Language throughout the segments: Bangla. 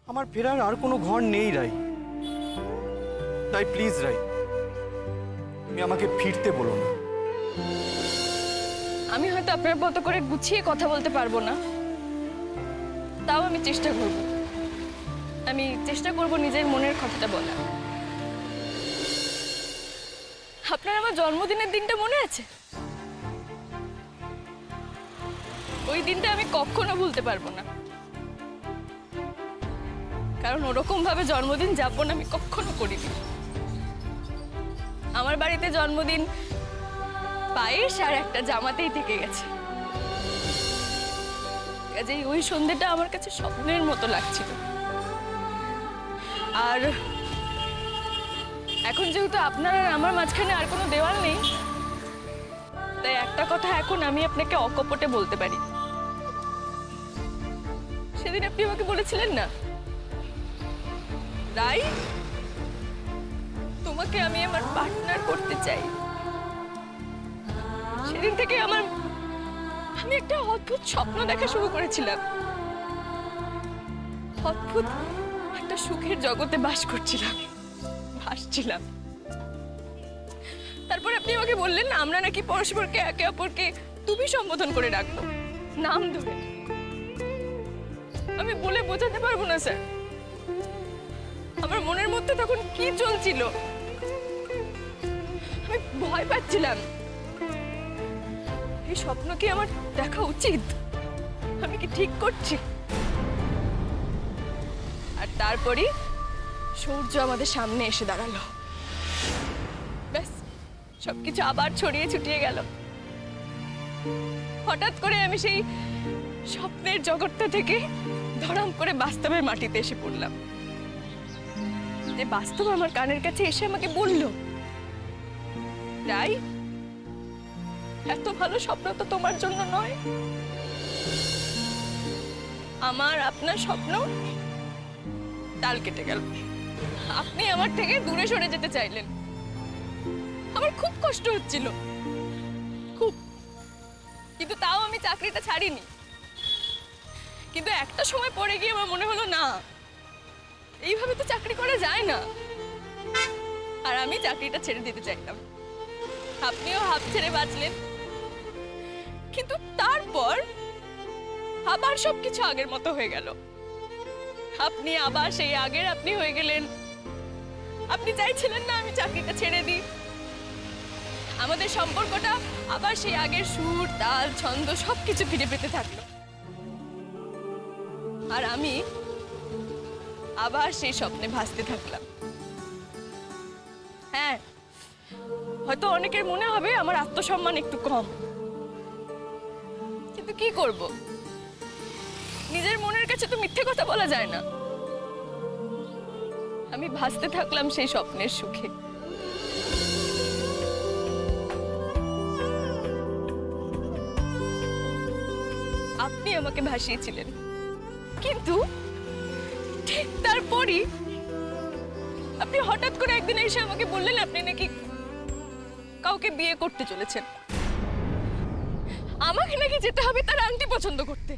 আমার ফেরার আর কোনো ঘর নেই রাই। তাই প্লিজ রাই, তুমি আমাকে ফিরতে বলো না। আমি হয়তো আপনার মতো করে গুছিয়ে কথা বলতে পারবো না, তাও আমি চেষ্টা করব। আমি চেষ্টা করব নিজের মনের কথাটা বলা। আপনার আমার জন্মদিনের দিনটা মনে আছে? ওই দিনটা আমি কখনো ভুলতে পারবো না, কারণ ওরকম ভাবে জন্মদিন যাপন আমি কখনো করিনি। আমার বাড়িতে জন্মদিন পায়েস আর একটা জামাতেই থেকে গেছে। কাজেই ওই সন্ধ্যেটা আমার কাছে স্বপ্নের মতো লাগছিল। আর এখন যেহেতু আপনার আর আমার মাঝখানে আর কোনো দেওয়াল নেই, তাই একটা কথা এখন আমি আপনাকে অকপটে বলতে পারি। সেদিন আপনি আমাকে বলেছিলেন না, রাই তোমাকে আমি আমার পার্টনার করতে চাই। সেদিন থেকে আমি একটা অদ্ভুত স্বপ্ন দেখা শুরু করেছিলাম। অদ্ভুত একটা সুখের জগতে বাস করছিলাম, ভাসছিলাম। তারপর আপনি আমাকে বললেন আমরা নাকি পরস্পরকে একে অপরকে তুমি সম্বোধন করে রাখবো, নাম ধরে। আমি বলে বোঝাতে পারবো না স্যার, আমার মনের মধ্যে তখন কি চলছিল। আমি ভয় পাচ্ছিলাম, এই স্বপ্ন কি আমার দেখা উচিত? আমি কি ঠিক করছি? আর তারপরই সূর্য আমাদের সামনে এসে দাঁড়ালো। ব্যাস, সবকিছু আবার ছড়িয়ে ছুটিয়ে গেল। হঠাৎ করে আমি সেই স্বপ্নের জগৎটা থেকে ধরাম করে বাস্তবের মাটিতে এসে পড়লাম। যে বাস্তব আমার কানের কাছে এসে আমাকে বলল, রাই এত ভালো স্বপ্ন তো তোমার জন্য নয়। আমার আপনার স্বপ্ন তাল কেটে গেল। আপনি আমার থেকে দূরে সরে যেতে চাইলেন। আমার খুব কষ্ট হচ্ছিল, খুব। কিন্তু তাও আমি চাকরিটা ছাড়িনি। কিন্তু একটা সময় পরে গিয়ে আমার মনে হলো না, এইভাবে তো চাকরি করা যায় না। আর আমি চাকরিটা ছেড়ে দিতে চাইলাম। আপনিও হাফ ছেড়ে বাঁচলেন। কিন্তু তারপর আবার সবকিছু আগের মতো হয়ে গেল। আপনি আবার সেই আগের আপনি হয়ে গেলেন। আপনি চাইছিলেন না আমি চাকরিটা ছেড়ে দিই। আমাদের সম্পর্কটা আবার সেই আগের সুর, তাল, ছন্দ সবকিছু ফিরে পেতে থাকলো। আর আমি আবার সেই স্বপ্নে ভাসতে থাকলাম। হ্যাঁ, হয়তো অনেকের মনে হবে আমার আত্মসম্মান একটু কম, কিন্তু কি করব? নিজের মনের কাছে তো মিথ্যে কথা বলা যায় না। আমি ভাসতে থাকলাম সেই স্বপ্নের সুখে। আপনি আমাকে ভাসিয়েছিলেন, কিন্তু ঠিক তারপরই আপনি হঠাৎ করে একদিন এসে আমাকে বললেন আপনি নাকি কাউকে বিয়ে করতে চলেছেন। আমাকে নাকি যেতে হবে তার আংটি পছন্দ করতে।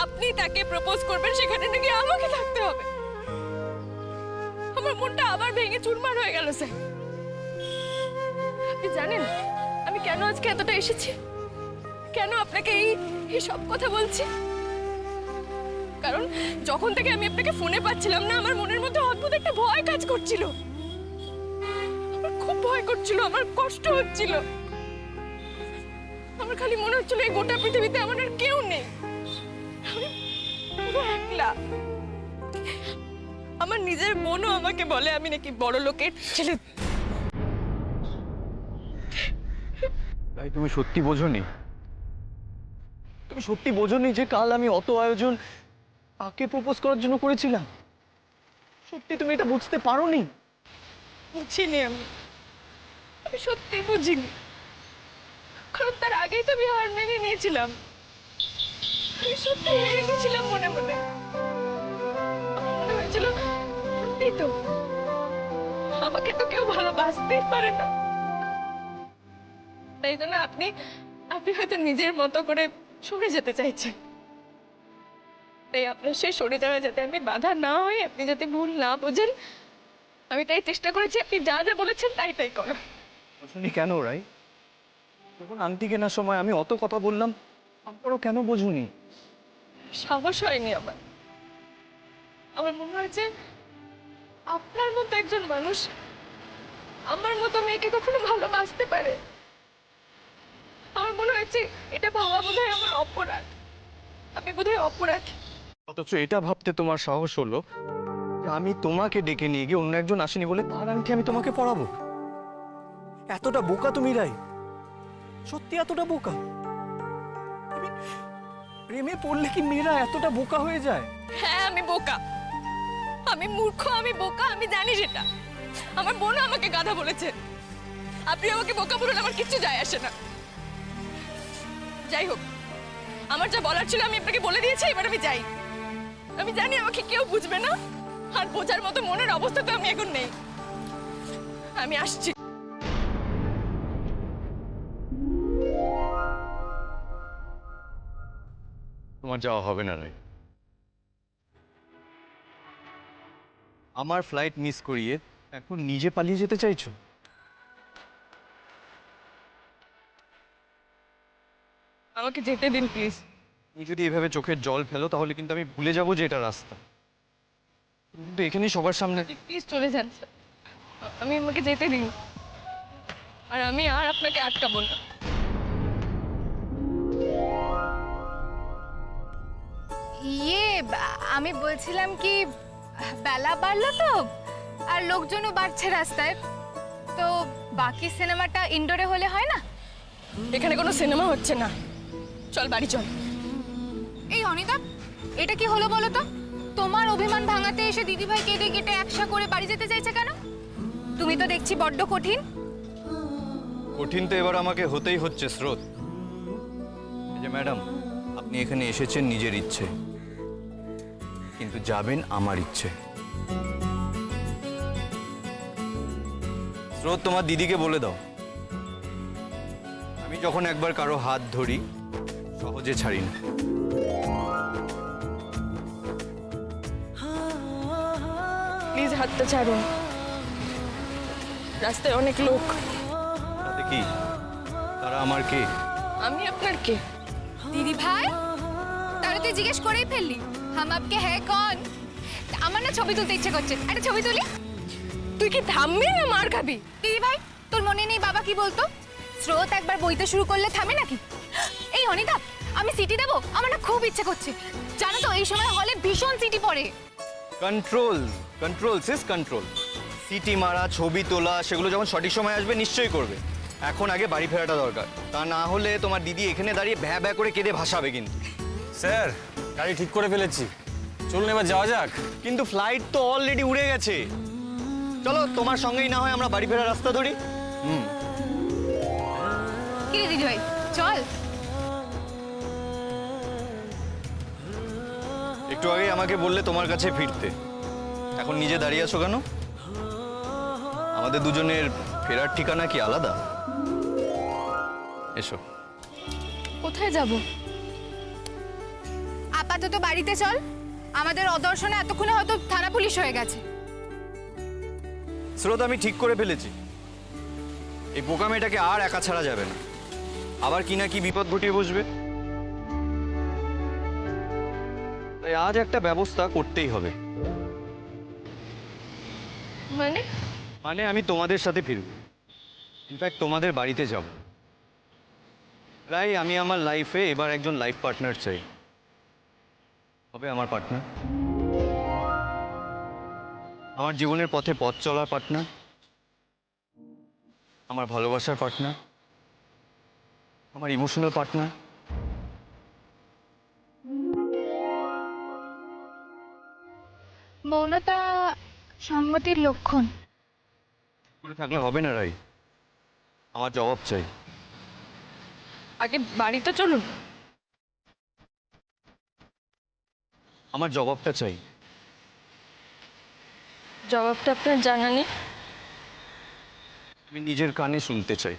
আপনি তাকে প্রপোজ করবেন, সেখানে নাকি আমাকে থাকতে হবে। আমার মনটা আবার ভেঙে চুরমার হয়ে গেল স্যার। আপনি জানেন আমি কেন আজকে এতটা এসেছি, কেন আপনাকে এই সব কথা বলছি? কারণ যখন থেকে আমি আপনাকে ফোনে পাচ্ছিলাম না, আমার মনের মধ্যে অদ্ভুত একটা ভয় কাজ করছিল। আমার খুব ভয় করছিল, আমার কষ্ট হচ্ছিল। আমার খালি মনে হচ্ছিল এই গোটা পৃথিবীতে আমার আর কেউ নেই, আমি পুরো একলা। আমার নিজের মনও আমাকে বলে আমি নাকি বড় লোকের ছেলে। তাই তুমি সত্যি বোঝোনি? তুমি সত্যি বোঝোনি যে কাল আমি অত আয়োজন কাকে প্রপোজ করার জন্য করেছিলাম? সত্যি তুমি এটা বুঝতে পারোনি? বুঝিনি আমি সত্যি বুঝিনি। কারণ তার আগেই তো আমি হার মেনে নিয়েছিলাম। আমি সত্যি হেরে গেছিলাম মনে মনে। আমার মনে হয়েছিল সত্যি তো আমাকে তো কেউ ভালোবাসতেই পারে না। তাই জন্য আপনি হয়তো নিজের মতো করে সরে যেতে চাইছেন। তাই আপনার সেই সরে যাওয়া যাতে আমি বাধা না হই, আপনি যাতে ভুল না বোঝেন, আমি তাই চেষ্টা করেছি আপনি যা যা বলেছেন তাই তাই করো। শুনি কেন রাই? তখন আংটি কেনার সময় আমি অত কথা বললাম, তারপরও কেন বোঝুনি? সাহস হয়নি আমার। আমার মনে হয়েছে আপনার মতো একজন মানুষ আমার মতো মেয়েকে কখনো ভালোবাসতে পারে। আমার মনে হয়েছে এটা ভাবা বোধহয় আমার অপরাধ, আমি বোধহয় অপরাধ। অথচ এটা ভাবতে তোমার সাহস হলো যে আমি তোমাকে ডেকে নিয়ে গিয়ে অন্য একজন আসেনি বলে তার আংটি আমি তোমাকে পরাবো? এতটা বোকা তুমি রাই? সত্যি এতটা বোকা? প্রেমে পড়লে কি মেয়েরা এতটা বোকা হয়ে যায়? হ্যাঁ আমি বোকা, আমি মূর্খ, আমি বোকা, আমি জানি সেটা। আমার বোনও আমাকে গাধা বলেছে। আপনি আমাকে বোকা বলুন, আমার কিচ্ছু যায় আসে না। যাই হোক, আমার যা বলার ছিল আমি আপনাকে বলে দিয়েছি, এবার আমি যাই। আমি জানি আমাকে কেউ বুঝবে না, আর বোঝার মতো মনের অবস্থা তো আমি এখন নেই। আমি আসছি। তোমার যাওয়া হবে না রাই। আমার ফ্লাইট মিস করিয়ে এখন নিজে পালিয়ে যেতে চাইছো? আমাকে যেতে দিন প্লিজ। তুমি যদি এভাবে চোখের জল ফেলো তাহলে কিন্তু আমি ভুলে যাবো যে এটা রাস্তা। কিন্তু এখানেই সবার সামনে। প্লিজ চলে যান স্যার, আমি আমাকে যেতে দিন, আর আমি আর আপনাকে আটকাবো না। আমি বলছিলাম কি, বেলা বাড়লো তো আর লোকজনও বাড়ছে রাস্তায়, তো বাকি সিনেমাটা ইনডোরে হলে হয় না? এখানে কোনো সিনেমা হচ্ছে না, চল বাড়ি চল। এই অনিতা, এটা কি হলো বলো তো? তোমার অভিমান ভাঙাতে এসে দিদিভাই কেঁদে কেটে একসা করে বাড়ি যেতে চাইছে কেন? তুমি তো দেখছি বড্ড কঠিন। কঠিন তো এবার আমাকে হতেই হচ্ছে স্রোত। এই যে ম্যাডাম, আপনি এখানে এসেছেন নিজের ইচ্ছে, কিন্তু যাবেন আমার ইচ্ছে। স্রোত, তোমার দিদিকে বলে দাও, আমি যখন একবার কারো হাত ধরি সহজে ছাড়ি না। প্লিজ হাতটা ছাড়ুন, রাস্তায় অনেক লোক। তাতে কি? তারা আমার কে? আমি আপনার কে? দিদিভাই, তাহলে তুই জিজ্ঞেস করেই ফেললি, হাম আপকে হ্যায় কন? আমার না ছবি তুলতে ইচ্ছে করছে, একটা ছবি তুলি। তুই কি থামবি না মার খাবি? দিদিভাই, তোর মনে নেই বাবা কি বলতো? স্রোত একবার বইতে শুরু করলে থামে নাকি? এই অনিতা, আমি সিটি দেবো, আমার না খুব ইচ্ছে করছে। জানো তো এই সময় হলে ভীষণ সিটি পড়ে। কন্ট্রোল, কন্ট্রোল সিস কন্ট্রোল। সিটি মারা, ছবি তোলা, সেগুলো যখন সঠিক সময় আসবে নিশ্চয়ই করবে। এখন আগে বাড়ি ফেরাটা দরকার, তা না হলে তোমার দিদি এখানে দাঁড়িয়ে ভ্যা ভ্যা করে কেঁদে ভাসাবে কিন্তু। স্যার, গাড়ি ঠিক করে ফেলেছি, চলুন এবার যাওয়া যাক। কিন্তু ফ্লাইট তো অলরেডি উড়ে গেছে। চলো তোমার সঙ্গেই না হয় আমরা বাড়ি ফেরার রাস্তা ধরি। কি রে দিদিভাই, চল। একটু আগে আমাকে বললে তোমার কাছে ফিরতে, এখন নিজে দাঁড়িয়ে আছো কেন? আমাদের দুজনের ফেরার ঠিকানা কি আলাদা? এসো। কোথায় যাব? আপাতত বাড়িতে চল, আমাদের অদর্শনে এতক্ষণে হয়তো থানা পুলিশ হয়ে গেছে। স্রোত, আমি ঠিক করে ফেলেছি, এই বোকা মেয়েটাকে আর একা ছাড়া যাবে না। আবার কি না কি বিপদ ঘটিয়ে বসবে। তাই আজ একটা ব্যবস্থা করতেই হবে। মানে? মানে আমি তোমাদের সাথে ফিরব, ইনফ্যাক্ট তোমাদের বাড়িতে যাব। তাই আমি আমার লাইফে এবার একজন লাইফ পার্টনার চাই। হবে আমার পার্টনার, আমার জীবনের পথে পথ চলার পার্টনার, আমার ভালোবাসার পার্টনার, আমার ইমোশনাল পার্টনার। মৌনতা সম্মতির লক্ষণ। করে থাকলে হবে না রাই, আমার জবাব চাই। আগে বাড়িতে চলুন। আমার জবাবটা চাই। জবাবটা আপনার জানা নেই? আমি নিজের কানে শুনতে চাই।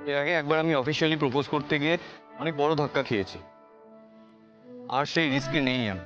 এর আগে একবার আমি অফিসিয়ালি প্রপোজ করতে গিয়ে অনেক বড় ধাক্কা খেয়েছি। আর সেই রিস্কে নেই আমি।